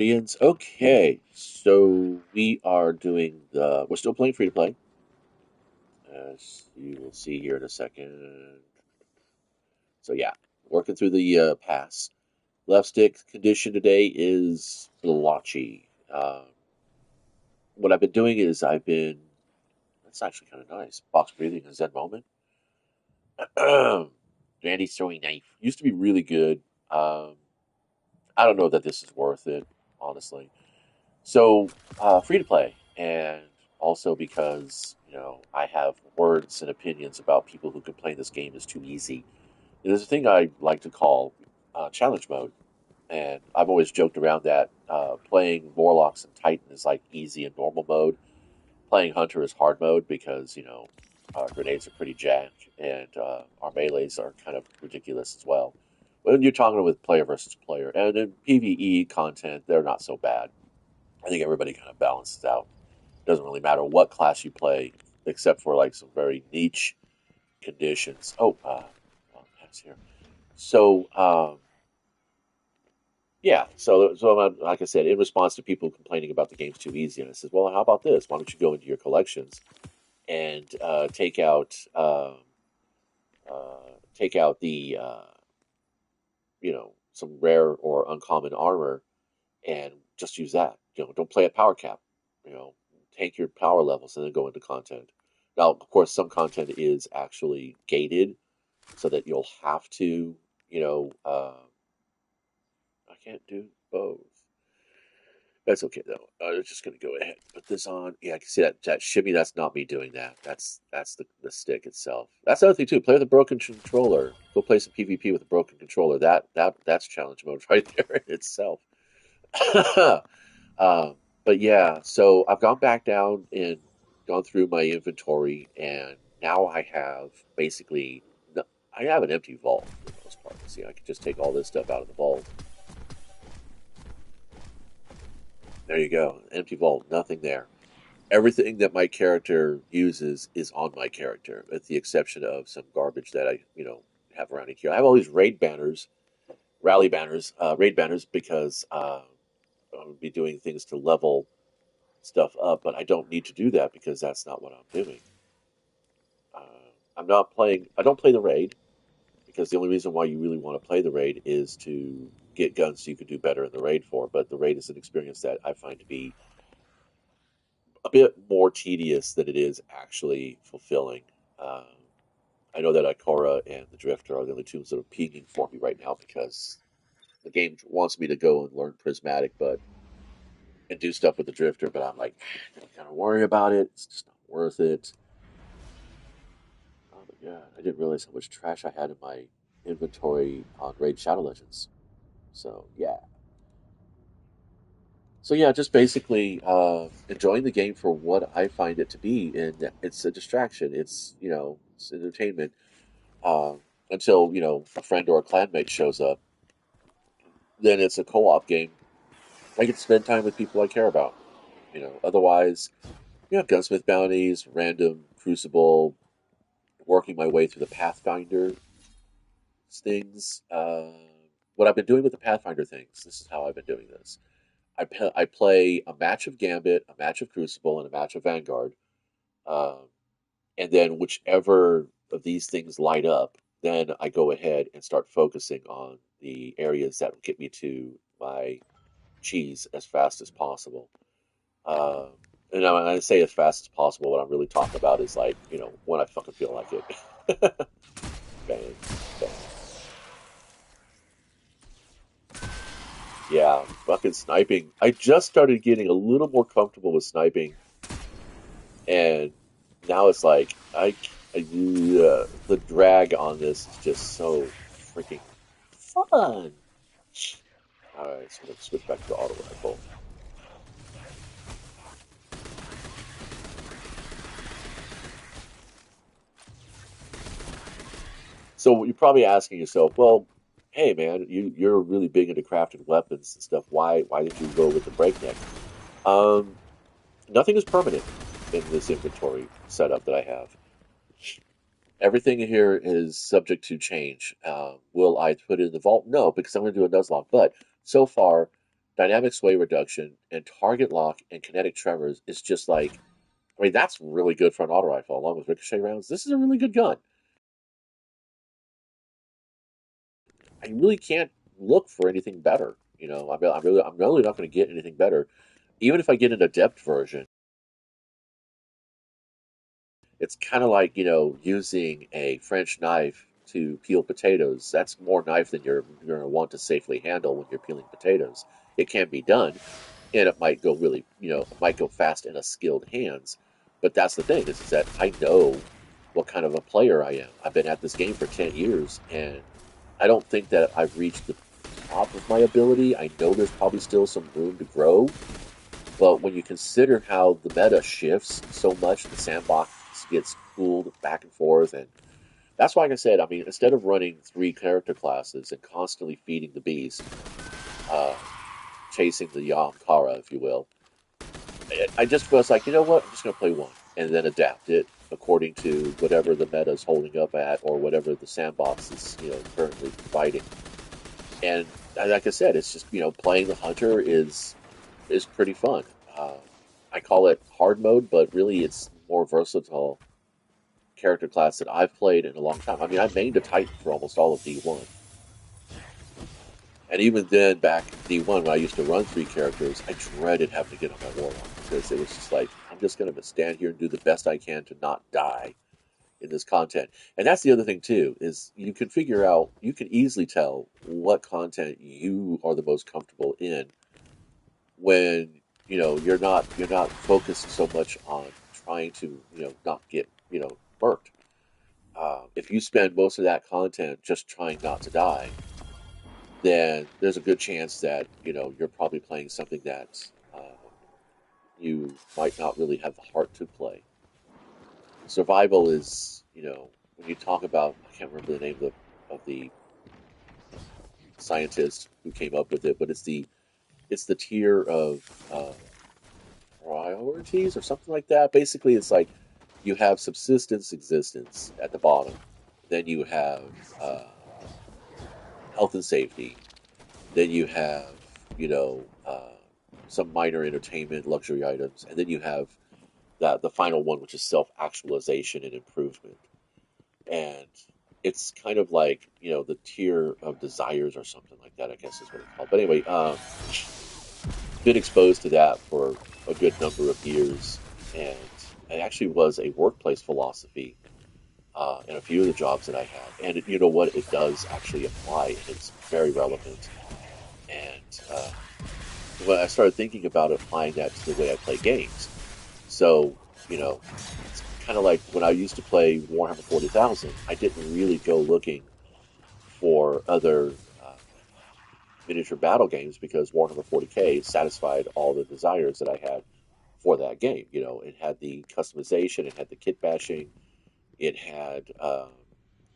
Begins. Okay, so we are doing we're still playing free to play, as you will see here in a second. So yeah, working through the pass. Left stick condition today is blotchy. What I've been doing is that's actually kind of nice. Box breathing in Zen moment. Randy's throwing knife used to be really good. Um, I don't know that this is worth it, honestly. So, free to play, and also because I have words and opinions about people who complain this game is too easy. There's a thing I like to call challenge mode, and I've always joked around that playing Warlocks and Titan is like easy and normal mode. Playing Hunter is hard mode because grenades are pretty jacked, and our melees are kind of ridiculous as well. When you're talking with player versus player, and in PVE content, they're not so bad. I think everybody kind of balances out. Doesn't really matter what class you play, except for like some very niche conditions. Pass here. So yeah, like I said, in response to people complaining about the game's too easy, and I said, well, how about this? Why don't you go into your collections and take out the some rare or uncommon armor and just use that. Don't play a power cap. You know, take your power levels and then go into content. Now, of course, some content is actually gated, so that you'll have to. I can't do both. That's okay though. I'm just gonna go ahead and put this on. Yeah, I can see that shimmy. That's not me doing that. That's the stick itself. That's the other thing too. Play with a broken controller. Go play some PvP with a broken controller. That's challenge mode right there in itself. Um, but yeah, so I've gone back down and gone through my inventory, and now I have basically I have an empty vault for the most part. See, I can just take all this stuff out of the vault. There you go, empty vault, nothing there. Everything that my character uses is on my character, with the exception of some garbage that I have around here. I have all these raid banners because I would be doing things to level stuff up, but I don't need to do that because that's not what I'm doing. Uh, I'm not playing. I don't play the raid because the only reason why you really want to play the raid is to get guns so you can do better in the raid for. But the raid is an experience that I find to be a bit more tedious than it is actually fulfilling. Uh, I know that Ikora and the Drifter are the only two that are peaking for me right now because the game wants me to go and learn Prismatic, but and do stuff with the Drifter, but I'm like, I don't kind of worry about it. It's just not worth it. Oh my god, I didn't realize how much trash I had in my inventory on Raid Shadow Legends. So yeah. So yeah, just basically enjoying the game for what I find it to be, and it's a distraction. It's entertainment. Uh, until a friend or a clanmate shows up, then it's a co-op game. I get to spend time with people I care about. Otherwise, gunsmith bounties, random crucible, working my way through the Pathfinder things. What I've been doing with the Pathfinder things, this is how I've been doing this. I play a match of Gambit, a match of Crucible, and a match of Vanguard. Um, and then whichever of these things light up, then I go ahead and start focusing on the areas that will get me to my cheese as fast as possible. Um, and when I say as fast as possible, what I'm really talking about is like, when I fucking feel like it. Bang, bang. Yeah, fucking sniping. I just started getting a little more comfortable with sniping, and now it's like the drag on this is just so freaking fun. All right, so let's switch back to the auto rifle. So you're probably asking yourself, well, hey man, you're really big into crafted weapons and stuff. Why did you go with the breakneck? Um, Nothing is permanent in this inventory setup that I have. Everything here is subject to change. Will I put it in the vault? No, because I'm going to do a Nuzlocke. But so far, dynamic sway reduction and target lock and kinetic tremors is just like, I mean, that's really good for an auto rifle along with ricochet rounds. This is a really good gun. I really can't look for anything better. I'm really not going to get anything better. Even if I get an adept version, it's kind of like, using a French knife to peel potatoes. That's more knife than you're going to want to safely handle when you're peeling potatoes. It can be done, and it might go really, it might go fast in a skilled hands. But that's the thing is that I know what kind of a player I am. I've been at this game for 10 years, and I don't think that I've reached the top of my ability. I know there's probably still some room to grow, but when you consider how the meta shifts so much, the sandbox gets cooled back and forth, and that's why, like I said, I mean, instead of running three character classes and constantly feeding the beast, uh, chasing the Yamkara, if you will, I just was like, you know what, I'm just going to play one and then adapt it according to whatever the meta is holding up at or whatever the sandbox is, currently providing. And like I said, it's just playing the hunter is pretty fun. Uh, I call it hard mode, but really it's more versatile character class that I've played in a long time. I mean, I mained a Titan for almost all of D1, and even then, back D1 when I used to run three characters, I dreaded having to get on my warlock because it was just like I'm just going to stand here and do the best I can to not die in this content. And that's the other thing too is you can easily tell what content you are the most comfortable in when you're not focused so much on trying to not get burnt. If you spend most of that content just trying not to die, then there's a good chance that you're probably playing something that you might not really have the heart to play. Survival is when you talk about, I can't remember the name of the scientist who came up with it, but it's the tier of priorities or something like that. Basically, it's like you have subsistence existence at the bottom, then you have uh, health and safety, then you have some minor entertainment luxury items, and then you have the final one, which is self actualization and improvement. And it's kind of like the tier of desires or something like that, I guess is what it's called. But anyway, been exposed to that for a good number of years, and it actually was a workplace philosophy in a few of the jobs that I had. And you know what? It does actually apply, and it's very relevant. And when I started thinking about applying that to the way I play games, so it's kind of like when I used to play Warhammer 40,000, I didn't really go looking for other miniature battle games because Warhammer 40K satisfied all the desires that I had for that game. It had the customization, it had the kit bashing, it had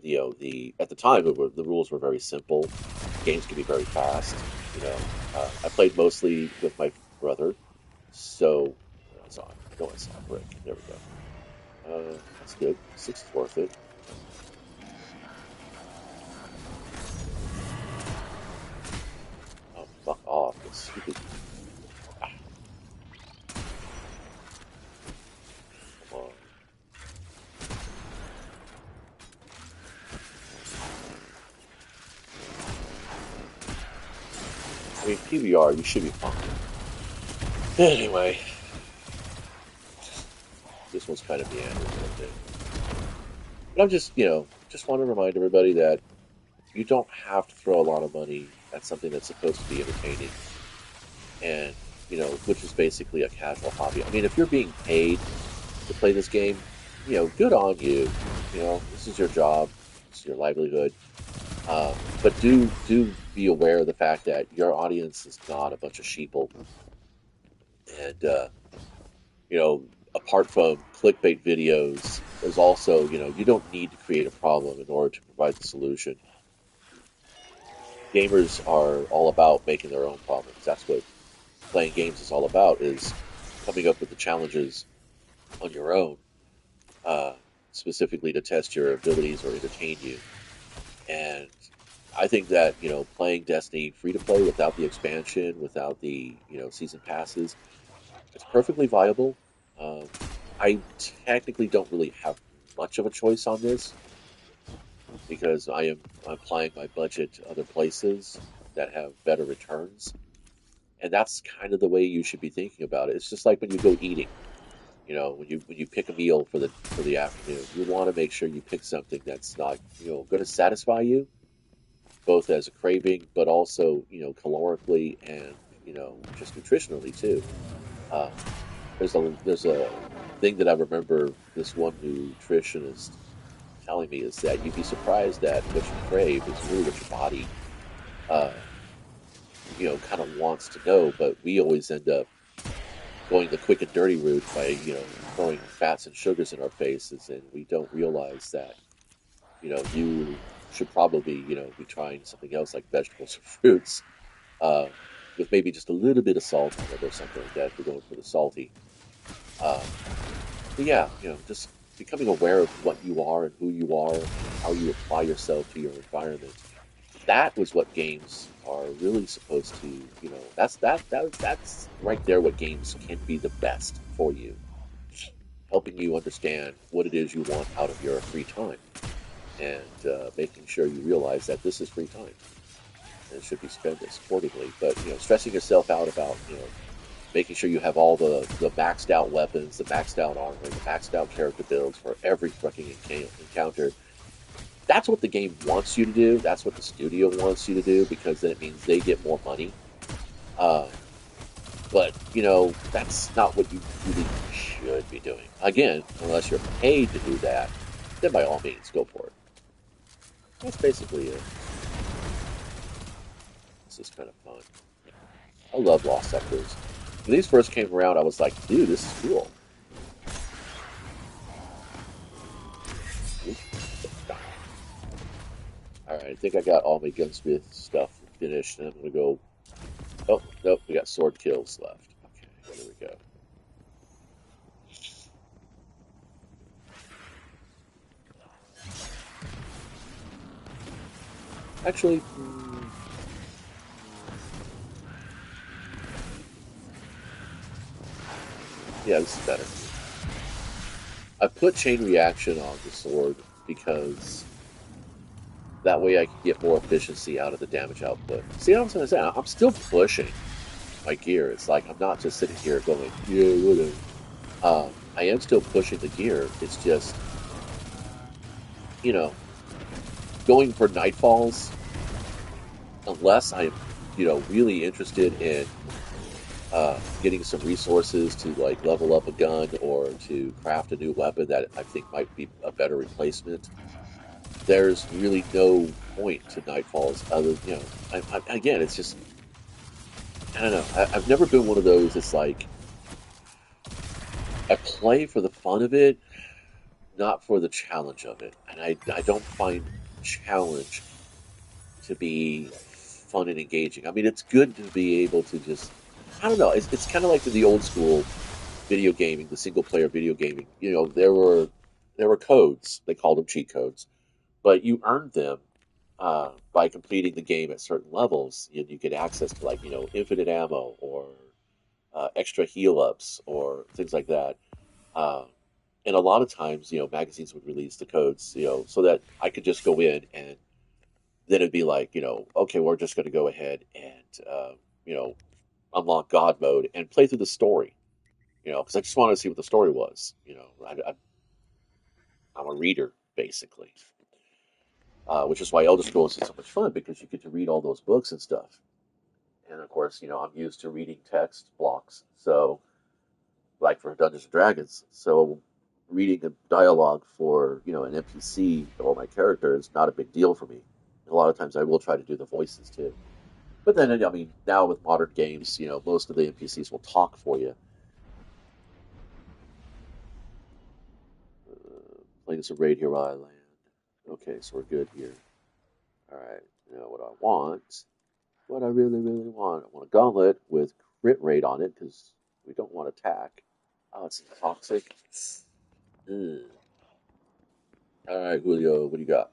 the at the time the rules were very simple. Games could be very fast. I played mostly with my brother, so I know I saw a brick. There we go. That's good. Six is worth it. Oh, fuck off! It's stupid. Ah, come on. I mean, PBR, you should be fine. Anyway, this one's kind of meandering a little bit. But I'm just want to remind everybody that you don't have to throw a lot of money at something that's supposed to be entertaining and, which is basically a casual hobby. I mean, if you're being paid to play this game, good on you. This is your job, it's your livelihood. But do be aware of the fact that your audience is not a bunch of sheeple. And, apart from clickbait videos, there's also, you don't need to create a problem in order to provide the solution. Gamers are all about making their own problems. That's what playing games is all about, is coming up with the challenges on your own, uh, specifically to test your abilities or entertain you. And I think that playing Destiny free to play without the expansion, without the season passes, it's perfectly viable. Um, I technically don't really have much of a choice on this because I am applying my budget to other places that have better returns, and that's kind of the way you should be thinking about it. It's just like when you go eating. When you pick a meal for the afternoon, you want to make sure you pick something that's not going to satisfy you both as a craving, but also calorically and just nutritionally too. Uh, there's a thing that I remember this one nutritionist telling me is that you'd be surprised that what you crave is really what your body uh, kind of wants to know, but we always end up going the quick and dirty route by throwing fats and sugars in our faces, and we don't realize that you should probably be trying something else like vegetables or fruits uh, with maybe just a little bit of salt on it or something like that if you're going for the salty. Um, but yeah, just becoming aware of what you are and who you are and how you apply yourself to your environment. That was what games are really supposed to, that's right there what games can be the best for you, helping you understand what it is you want out of your free time and making sure you realize that this is free time and it should be spent accordingly. But stressing yourself out about making sure you have all the maxed out weapons, the maxed out armor, the maxed out character builds for every fucking encounter. That's what the game wants you to do. That's what the studio wants you to do because then it means they get more money. Um, but that's not what you really should be doing. Again, unless you're paid to do that, then by all means go for it. That's basically it. This is kind of fun. I love Lost Sectors. When these first came around, I was like, dude, this is cool. All right, I think I got all my gunsmith stuff finished, and I'm gonna go. Oh, nope, we got sword kills left. Okay, here we go. Actually, yeah, this is better. I put chain reaction on the sword because that way I can get more efficiency out of the damage output. See what I'm trying to say? I'm still pushing my gear. It's like I'm not just sitting here going, yeah, whatever. I am still pushing the gear. It's just, you know, going for nightfalls, unless I'm, really interested in getting some resources to like level up a gun or to craft a new weapon that I think might be a better replacement. There's really no point to nightfalls other, again, it's just I don't know. I've never been one of those. It's like I play for the fun of it, not for the challenge of it, and I don't find challenge to be fun and engaging. I mean, it's good to be able to just I don't know. It's kind of like the old school video gaming, the single player video gaming. There were codes. They called them cheat codes, but you earned them by completing the game at certain levels. You get access to like infinite ammo or extra heal ups or things like that. Uh, and a lot of times, magazines would release the codes, so that I could just go in and then it'd be like, okay, we're just going to go ahead and you know unlock God mode and play through the story. Because I just wanted to see what the story was. I'm a reader basically, which is why Elder Scrolls is so much fun because you get to read all those books and stuff. And of course, I'm used to reading text blocks, so like for Dungeons and Dragons. So reading a dialogue for an NPC or my character is not a big deal for me. A lot of times I will try to do the voices too. But then I mean now with modern games, most of the NPCs will talk for you. Playing some raid here while I land. Okay, so we're good here. All right, what I want, what I really really want, I want a gauntlet with crit rate on it because we don't want attack. Oh, it's toxic. Ugh. All right, Julio, what do you got?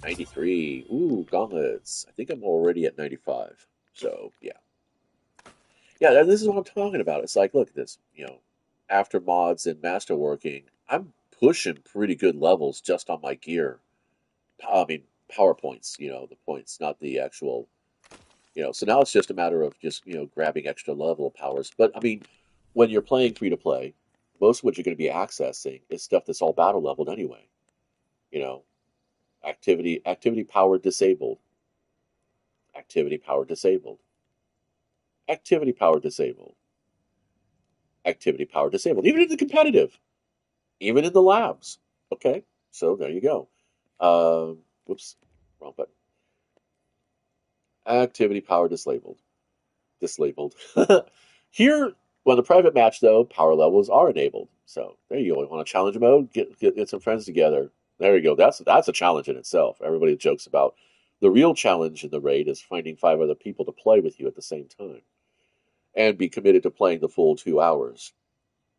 93. Ooh, gauntlets. I think I'm already at 95. So, yeah. Yeah, this is what I'm talking about. It's like, look at this, after mods and masterworking, I'm pushing pretty good levels just on my gear. I mean, power points, the points, not the actual, so now it's just a matter of just, grabbing extra level powers. But I mean, when you're playing free to play, most of what you're going to be accessing is stuff that's all battle leveled anyway. You know, activity power disabled, activity power disabled, activity power disabled, activity power disabled, even in the competitive, even in the labs. Okay, so there you go. Whoops, wrong button. Activity power disabled. Disabled. Here, when the private match though, power levels are enabled. So there you go. You want a challenge mode? Get some friends together. There you go. That's a challenge in itself. Everybody jokes about the real challenge in the raid is finding 5 other people to play with you at the same time and be committed to playing the full 2 hours.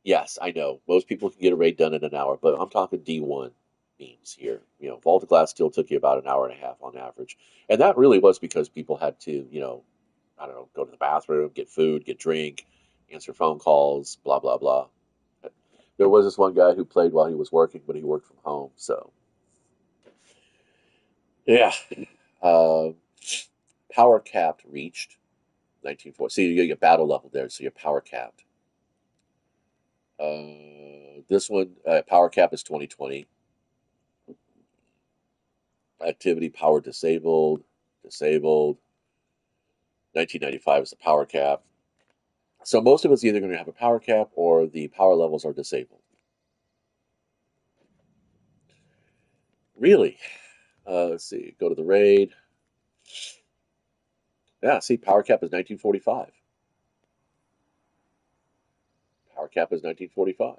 Yes, I know. Most people can get a raid done in an hour, but I'm talking D1 means here. Vault of Glass still took you about an hour and a half on average. And that really was because people had to, I don't know, go to the bathroom, get food, get drink, answer phone calls, blah, blah, blah. There was this one guy who played while he was working, but he worked from home. So, yeah. Uh, power capped reached 1940. So you get battle level there, so you're power capped. This one, power cap is 2020. Activity power disabled, disabled. 1995 is the power cap. So most of it's either going to have a power cap or the power levels are disabled. Really? Let's see. Go to the raid. Yeah, see, power cap is 1945. Power cap is 1945.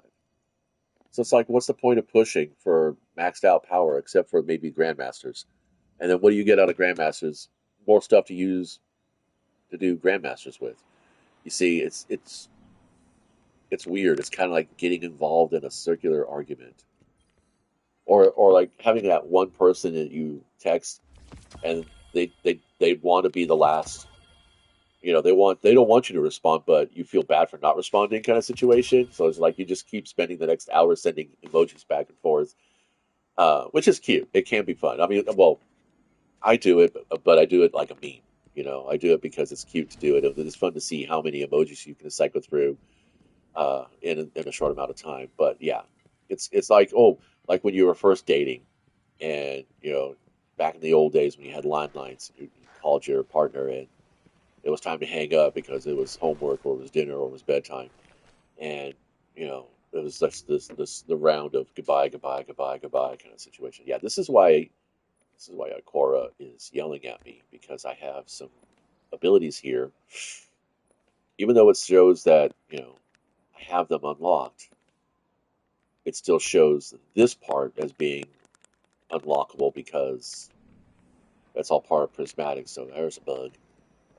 So it's like, what's the point of pushing for maxed out power except for maybe grandmasters? And then what do you get out of grandmasters? More stuff to use to do grandmasters with. You see, it's weird. It's kind of like getting involved in a circular argument, or like having that one person that you text and they want to be the last. They don't want you to respond, but you feel bad for not responding, kind of situation. So it's like you just keep spending the next hour sending emojis back and forth, which is cute. It can be fun. I mean, well, I do it, but I do it like a meme. I do it because it's cute to do it. It's fun to see how many emojis you can cycle through in a short amount of time. But yeah, it's like, like when you were first dating, and back in the old days when you had landlines, you called your partner and it was time to hang up because it was homework or it was dinner or it was bedtime, and it was just the round of goodbye, goodbye, goodbye, goodbye kind of situation. Yeah, this is why Ikora is yelling at me because I have some abilities here, even though it shows that I have them unlocked. It still shows this part as being unlockable because that's all part of prismatic. So there's a bug.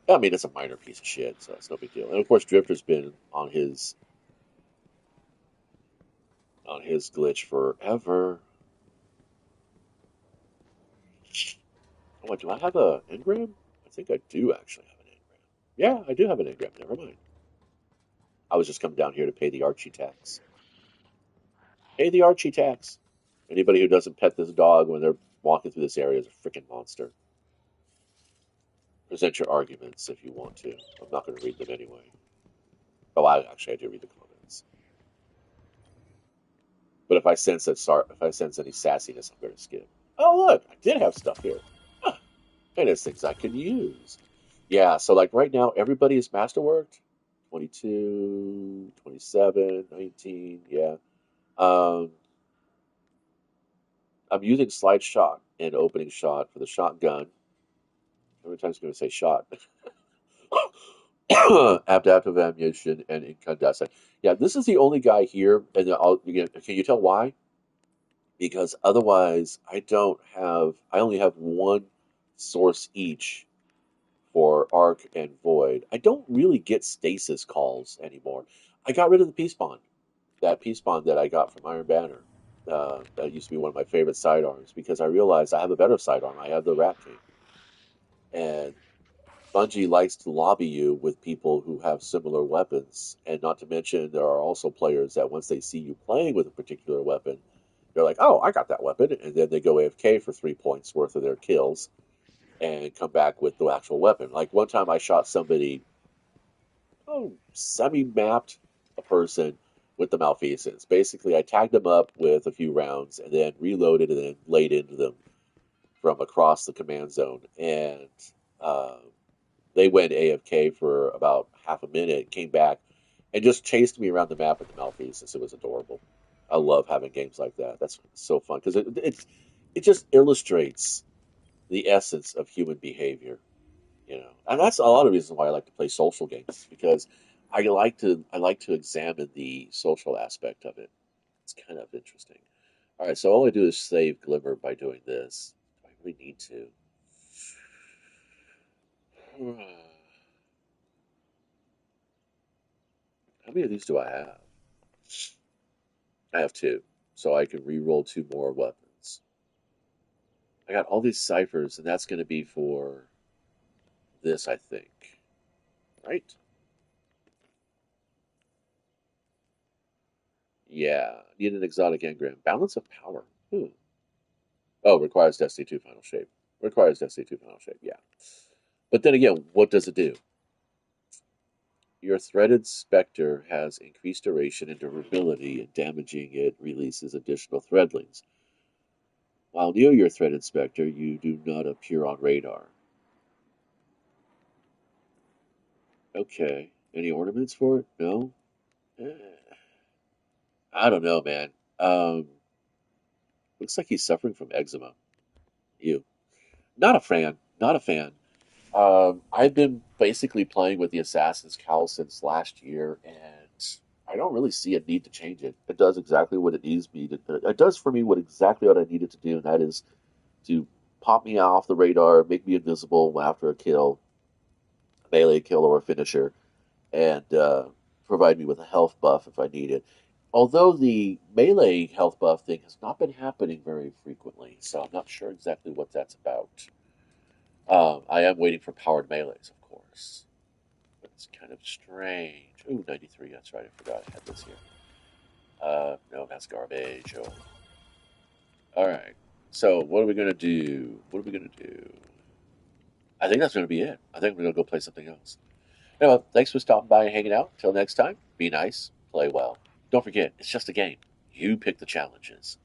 I mean, it's a minor piece of shit, so it's no big deal. And of course, Drifter's been on his glitch forever. Oh, wait, do I have a engram? I think I do actually have an engram. Yeah, I do have an engram. Never mind. I was just coming down here to pay the Archie tax. Pay the Archie tax. Anybody who doesn't pet this dog when they're walking through this area is a freaking monster. Present your arguments if you want to. I'm not going to read them anyway. Oh, I do read the comments. But if I sense any sassiness, I'm going to skip. Oh, look, I did have stuff here. Huh, and it's things I could use. Yeah, so like right now, everybody is masterworked. 22, 27, 19. Yeah. Um, I'm using slide shot and opening shot for the shotgun. Every time I'm going to say shot. Adaptive ammunition and incandescent. Yeah, this is the only guy here, and can you tell why? Because otherwise, I only have one source each for Arc and Void. I don't really get stasis calls anymore. I got rid of the peace bond, that peace bond that I got from Iron Banner. That used to be one of my favorite sidearms because I realized I have a better sidearm. I have the Rat King, and Bungie likes to lobby you with people who have similar weapons. And not to mention, there are also players that once they see you playing with a particular weapon, they're like, "Oh, I got that weapon," and then they go AFK for 3 points worth of their kills and come back with the actual weapon. Like one time, I shot somebody, semi-mapped a person with the malfeasance. Basically, I tagged them up with a few rounds and then reloaded and then laid into them from across the command zone. And uh, they went AFK for about half a minute, came back, and just chased me around the map with the malfeasance. It was adorable. I love having games like that. That's so fun because it just illustrates the essence of human behavior, and that's a lot of reasons why I like to play social games because I like to examine the social aspect of it. It's kind of interesting. All right, so all I do is save Glimmer by doing this. Do I really need to? How many of these do I have? I have two, so I can re-roll two more weapons. I got all these ciphers, and that's going to be for this, I think. Right? Yeah. Need an exotic engram. Balance of power. Oh, requires Destiny 2 Final Shape. Requires Destiny 2 Final Shape, yeah. But then again, what does it do? Your threaded specter has increased duration and durability, and damaging it releases additional threadlings. While near your threaded specter, you do not appear on radar. Okay. Any ornaments for it? No? Eh, I don't know, man. Looks like he's suffering from eczema. You. Not a fan. Not a fan. I've been basically playing with the Assassin's Cowl since last year, and I don't really see a need to change it. It does exactly what it needs me to. It does for me what I needed to do, and that is to pop me off the radar, make me invisible after a kill, a melee kill or a finisher, and provide me with a health buff if I need it. Although the melee health buff thing has not been happening very frequently, so I'm not sure exactly what that's about. I am waiting for powered melees, of course. But it's kind of strange. Ooh, 93, that's right, I forgot I had this here. No, that's garbage. Oh. Alright, so what are we gonna do? What are we gonna do? I think that's gonna be it. I think we're gonna go play something else. Anyway, thanks for stopping by and hanging out. Till next time, be nice, play well. Don't forget, it's just a game. You pick the challenges.